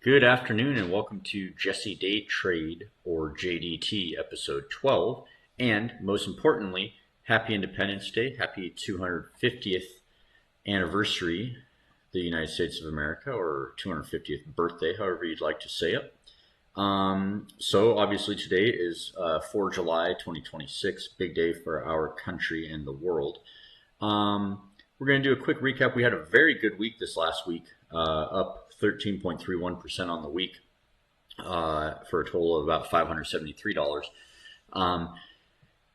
Good afternoon and welcome to Jesse Day Trade or JDT episode 12. And most importantly, happy Independence Day, happy 250th anniversary, the United States of America, or 250th birthday, however you'd like to say it. So obviously today is 4 July 2026, big day for our country and the world. We're going to do a quick recap. We had a very good week this last week, up 13.31% on the week for a total of about $573. Going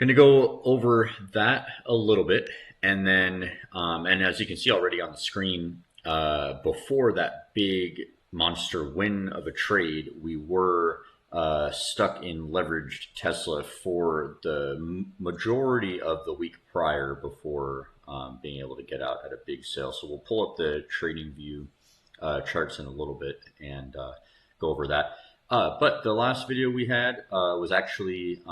to go over that a little bit, and then, and as you can see already on the screen, before that big monster win of a trade, we were stuck in leveraged Tesla for the majority of the week prior before being able to get out at a big sale. So we'll pull up the trading view charts in a little bit and go over that. But the last video we had was actually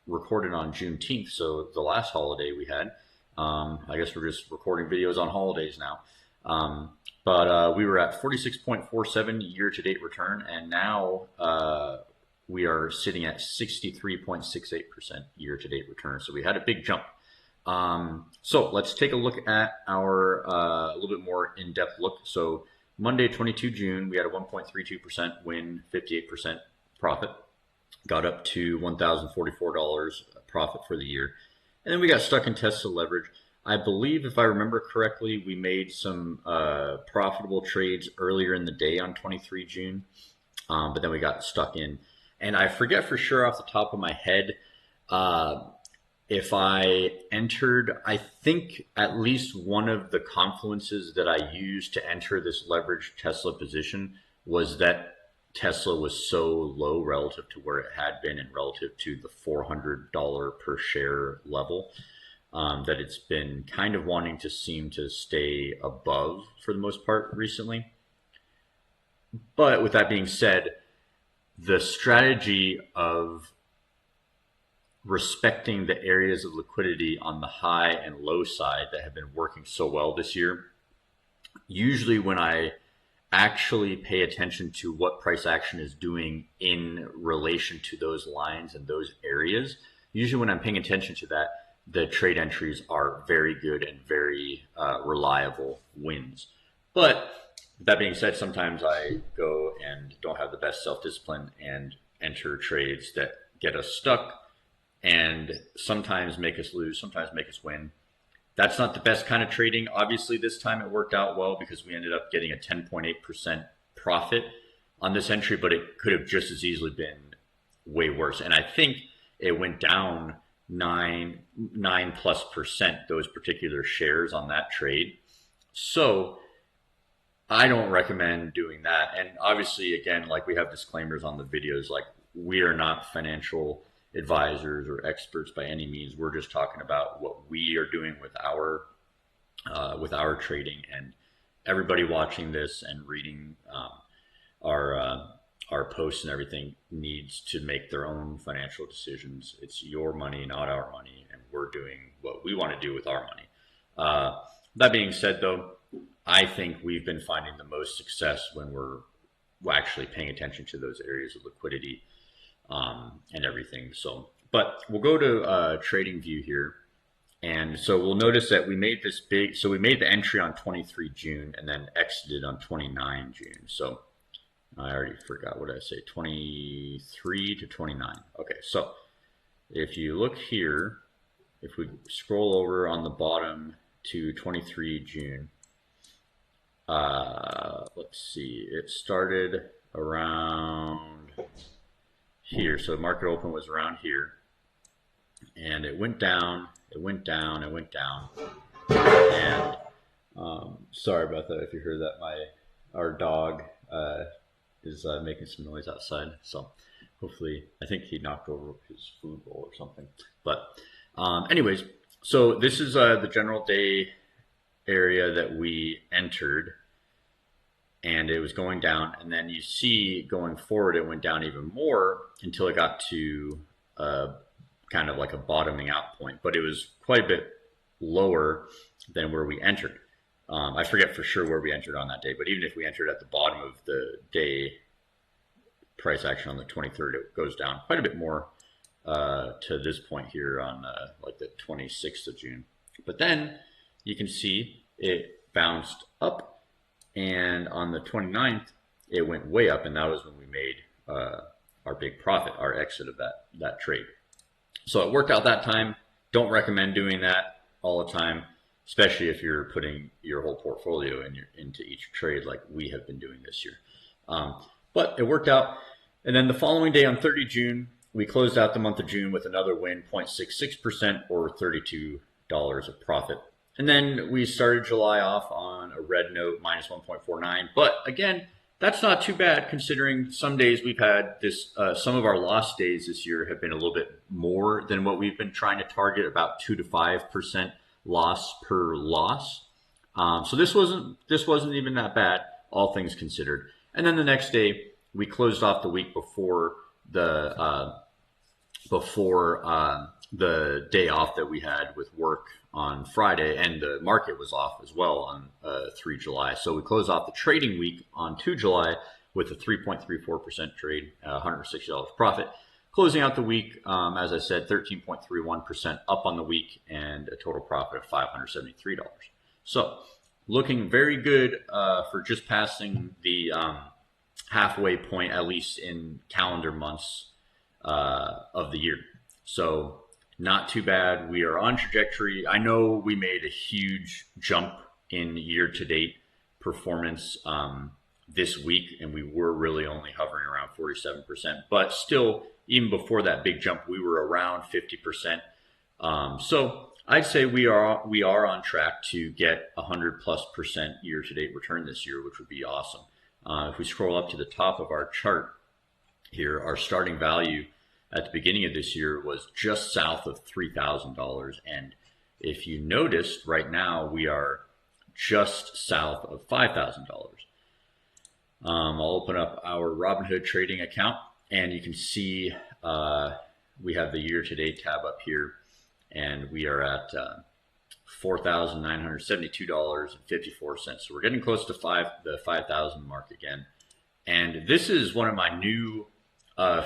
recorded on Juneteenth, so the last holiday we had. I guess we're just recording videos on holidays now. But we were at 46.47 year-to-date return, and now we are sitting at 63.68% year-to-date return. So we had a big jump. So let's take a look at our a little bit more in-depth look. So Monday, 22 June, we had a 1.32% win, 58% profit. Got up to $1,044 profit for the year. And then we got stuck in Tesla leverage. I believe, if I remember correctly, we made some profitable trades earlier in the day on 23 June, but then we got stuck in. And I forget for sure off the top of my head if I entered, I think at least one of the confluences that I used to enter this leveraged Tesla position was that Tesla was so low relative to where it had been and relative to the $400 per share level. That it's been kind of wanting to seem to stay above for the most part recently. But with that being said, the strategy of respecting the areas of liquidity on the high and low side that have been working so well this year, usually when I actually pay attention to what price action is doing in relation to those lines and those areas, usually when I'm paying attention to that, the trade entries are very good and very reliable wins. But that being said, sometimes I go and don't have the best self-discipline and enter trades that get us stuck and sometimes make us lose, sometimes make us win. That's not the best kind of trading. Obviously, this time it worked out well because we ended up getting a 10.8% profit on this entry, but it could have just as easily been way worse. And I think it went down 9+%, those particular shares on that trade. So I don't recommend doing that. And obviously, again, like we have disclaimers on the videos, like we are not financial advisors or experts by any means. We're just talking about what we are doing with our trading, and everybody watching this and reading our posts and everything needs to make their own financial decisions. It's your money, not our money, and we're doing what we want to do with our money. That being said, though, I think we've been finding the most success when we're actually paying attention to those areas of liquidity and everything. So, but we'll go to trading view here. And so we'll notice that we made this big, so we made the entry on 23 June and then exited on 29 June. So I already forgot what I say, 23 to 29. Okay, so if you look here, if we scroll over on the bottom to 23 June, let's see, it started around here. So market open was around here, and it went down, it went down, it went down. And sorry about that if you heard that. Our dog is making some noise outside, so hopefully, I think he knocked over his food bowl or something. But anyways, so this is the general day area that we entered, and it was going down, and then you see going forward it went down even more until it got to kind of like a bottoming out point, but it was quite a bit lower than where we entered. I forget for sure where we entered on that day, but even if we entered at the bottom of the day price action on the 23rd, it goes down quite a bit more to this point here on like the 26th of June. But then you can see it bounced up, and on the 29th, it went way up, and that was when we made our big profit, our exit of that trade. So it worked out that time. Don't recommend doing that all the time, especially if you're putting your whole portfolio into each trade like we have been doing this year. But it worked out. And then the following day on 30 June, we closed out the month of June with another win, 0.66% or $32 of profit. And then we started July off on a red note, minus 1.49. But again, that's not too bad considering some days we've had this, some of our lost days this year have been a little bit more than what we've been trying to target, about 2 to 5% loss per loss. So this wasn't even that bad, all things considered. And then the next day, we closed off the week before the day off that we had with work on Friday, and the market was off as well on 3 July. So we closed off the trading week on 2 July with a 3.34% trade, $160 profit. Closing out the week, as I said, 13.31% up on the week and a total profit of $573. So looking very good for just passing the halfway point, at least in calendar months of the year. So not too bad. We are on trajectory. I know we made a huge jump in year-to-date performance this week, and we were really only hovering around 47%. But still, even before that big jump, we were around 50%. So I'd say we are on track to get 100+% year-to-date return this year, which would be awesome. If we scroll up to the top of our chart here, our starting value at the beginning of this year was just south of $3,000. And if you noticed, right now we are just south of $5,000. I'll open up our Robinhood trading account, and you can see we have the year-to-date tab up here, and we are at $4,972.54. So we're getting close to the 5,000 mark again. And this is one of my new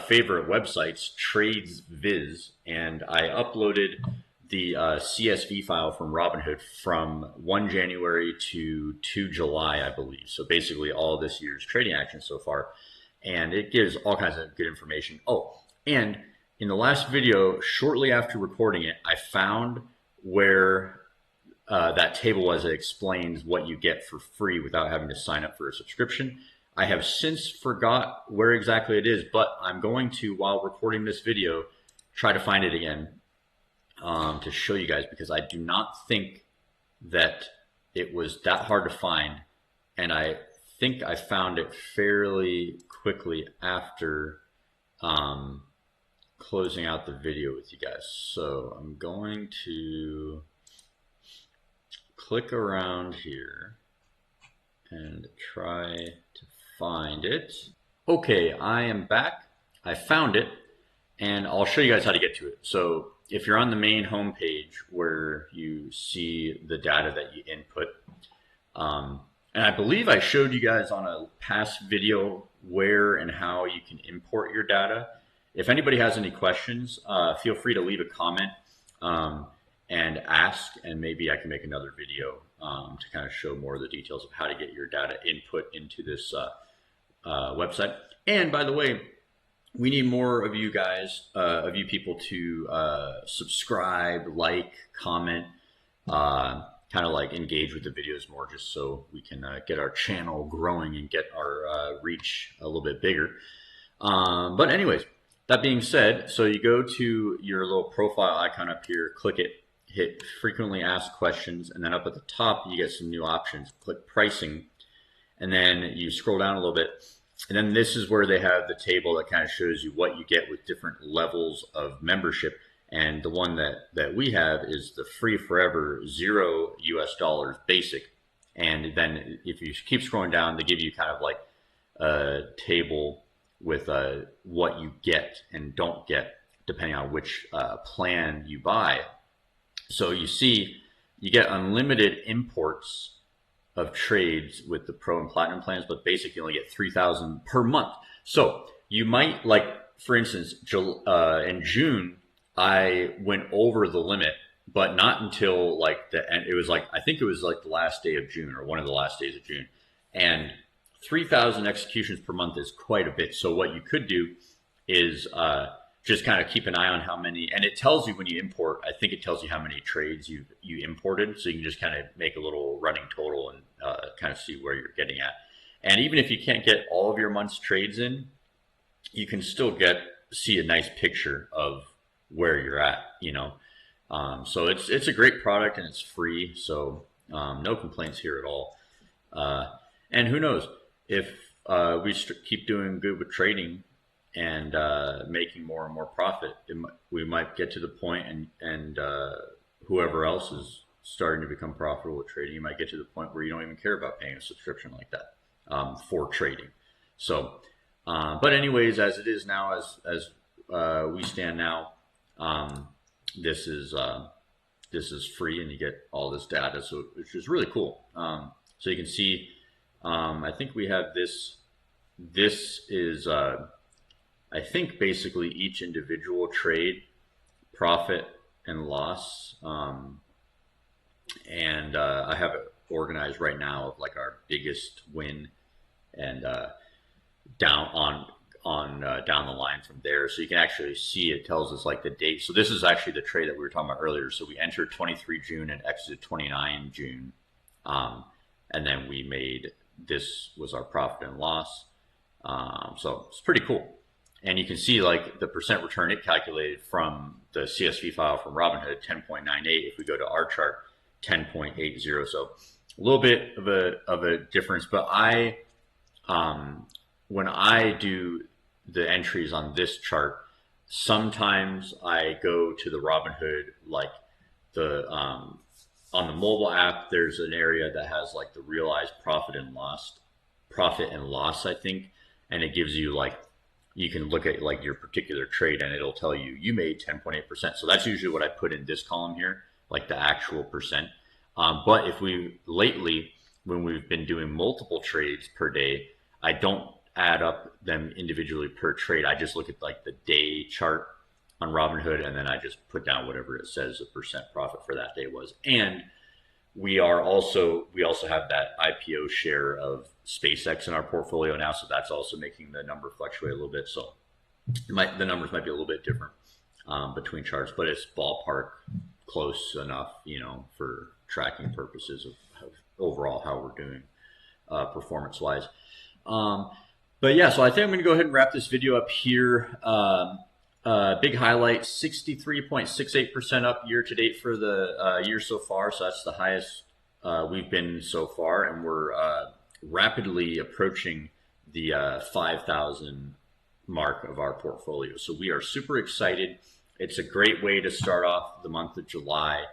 favorite websites, TradesViz, and I uploaded the CSV file from Robinhood from 1 January to 2 July, I believe. So basically all this year's trading action so far, and it gives all kinds of good information. Oh, and in the last video, shortly after recording it, I found where that table was that explains what you get for free without having to sign up for a subscription. I have since forgot where exactly it is, but I'm going to, while recording this video, try to find it again to show you guys, because I do not think that it was that hard to find, and I think I found it fairly quickly after closing out the video with you guys. So I'm going to click around here and try to find it. Okay, I am back. I found it, and I'll show you guys how to get to it. So if you're on the main home page where you see the data that you input, and I believe I showed you guys on a past video where and how you can import your data. If anybody has any questions, feel free to leave a comment and ask, and maybe I can make another video to kind of show more of the details of how to get your data input into this website. And by the way, we need more of you guys, of you people to subscribe, like, comment, kind of like engage with the videos more, just so we can get our channel growing and get our reach a little bit bigger. But anyways, that being said, so you go to your little profile icon up here, click it, hit frequently asked questions, and then up at the top you get some new options. Click pricing, and then you scroll down a little bit, and then this is where they have the table that kind of shows you what you get with different levels of membership. And the one that we have is the free forever $0 basic. And then if you keep scrolling down, they give you kind of like a table with what you get and don't get depending on which plan you buy. So you see you get unlimited imports of trades with the Pro and Platinum plans, but basically you only get 3,000 per month. So you might, like, for instance, in June, I went over the limit, but not until like and it was like, I think it was like the last day of June or one of the last days of June. And 3,000 executions per month is quite a bit. So what you could do is just kind of keep an eye on how many, and it tells you when you import, I think it tells you how many trades you imported. So you can just kind of make a little running total and kind of see where you're getting at. And even if you can't get all of your month's trades in, you can still see a nice picture of where you're at, you know. So it's a great product and it's free. So no complaints here at all. And who knows, if we keep doing good with trading and making more and more profit, we might get to the point, and whoever else is starting to become profitable with trading, you might get to the point where you don't even care about paying a subscription like that for trading. So, but anyways, as it is now, as we stand now, this is free, and you get all this data, so which is really cool. So you can see, I think we have this. This is, I think, basically each individual trade, profit and loss, and I have it organized right now of like our biggest win, and down the line from there. So you can actually see, it tells us like the date. So this is actually the trade that we were talking about earlier. So we entered 23 June and exited 29 June. And then we made, this was our profit and loss. So it's pretty cool. And you can see like the percent return it calculated from the CSV file from Robinhood, 10.98. If we go to our chart, 10.80. So a little bit of a difference, but when I do the entries on this chart, sometimes I go to the Robinhood, like the on the mobile app, there's an area that has like the realized profit and loss, I think, and it gives you like, you can look at like your particular trade and it'll tell you you made 10.8%. So that's usually what I put in this column here, like the actual percent. But if lately, when we've been doing multiple trades per day, I don't add up them individually per trade. I just look at like the day chart on Robinhood, and then I just put down whatever it says the percent profit for that day was. And we also have that IPO share of SpaceX in our portfolio now, so that's also making the number fluctuate a little bit. So the numbers might be a little bit different between charts, but it's ballpark close enough, you know, for tracking purposes of overall how we're doing performance wise. But yeah, so I think I'm going to go ahead and wrap this video up here. Big highlight, 63.68% up year to date for the year so far. So that's the highest we've been so far. And we're rapidly approaching the 5,000 mark of our portfolio. So we are super excited. It's a great way to start off the month of July.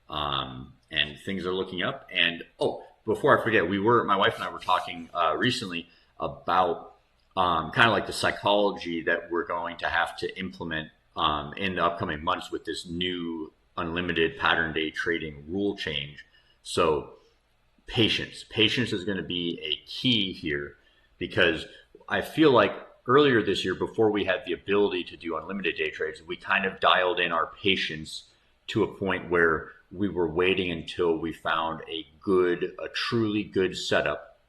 And things are looking up. And oh, before I forget, my wife and I were talking recently about kind of like the psychology that we're going to have to implement in the upcoming months with this new unlimited pattern day trading rule change. So patience is going to be a key here, because I feel like earlier this year, before we had the ability to do unlimited day trades, we kind of dialed in our patience to a point where we were waiting until we found a truly good setup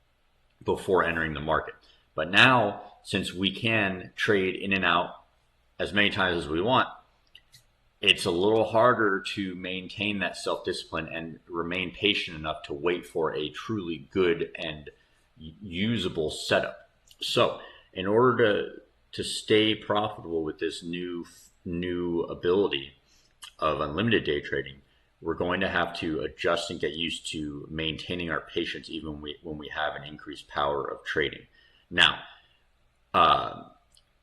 before entering the market. But now, since we can trade in and out as many times as we want, it's a little harder to maintain that self-discipline and remain patient enough to wait for a truly good and usable setup. So in order to stay profitable with this new ability of unlimited day trading, we're going to have to adjust and get used to maintaining our patience even when we have an increased power of trading. Now,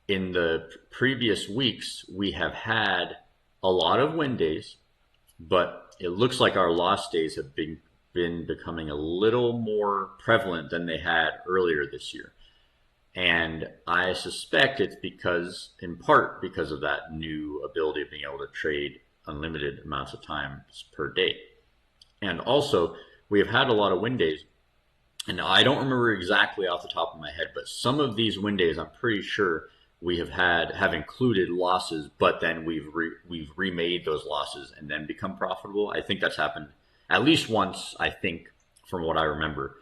in the previous weeks, we have had a lot of win days, but it looks like our loss days have been becoming a little more prevalent than they had earlier this year. And I suspect it's in part because of that new ability of being able to trade unlimited amounts of times per day. And also, we have had a lot of win days. And I don't remember exactly off the top of my head, but some of these win days, I'm pretty sure we have included losses, but then we've remade those losses and then become profitable. I think that's happened at least once, I think, from what I remember.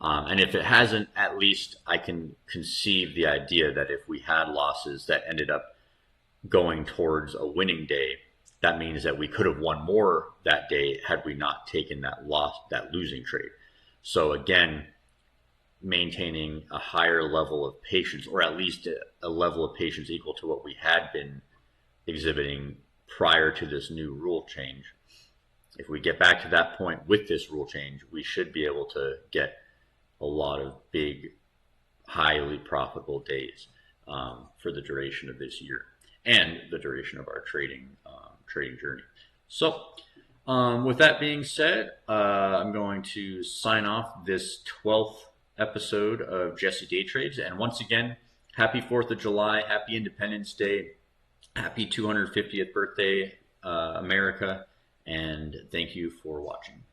And if it hasn't, at least I can conceive the idea that if we had losses that ended up going towards a winning day, that means that we could have won more that day had we not taken that losing trade. So again, maintaining a higher level of patience, or at least a level of patience equal to what we had been exhibiting prior to this new rule change. If we get back to that point with this rule change, we should be able to get a lot of big, highly profitable days for the duration of this year and the duration of our trading journey. So with that being said, I'm going to sign off this 12th episode of Jesse Day Trades. And once again, happy 4th of July, happy Independence Day, happy 250th birthday, America, and thank you for watching.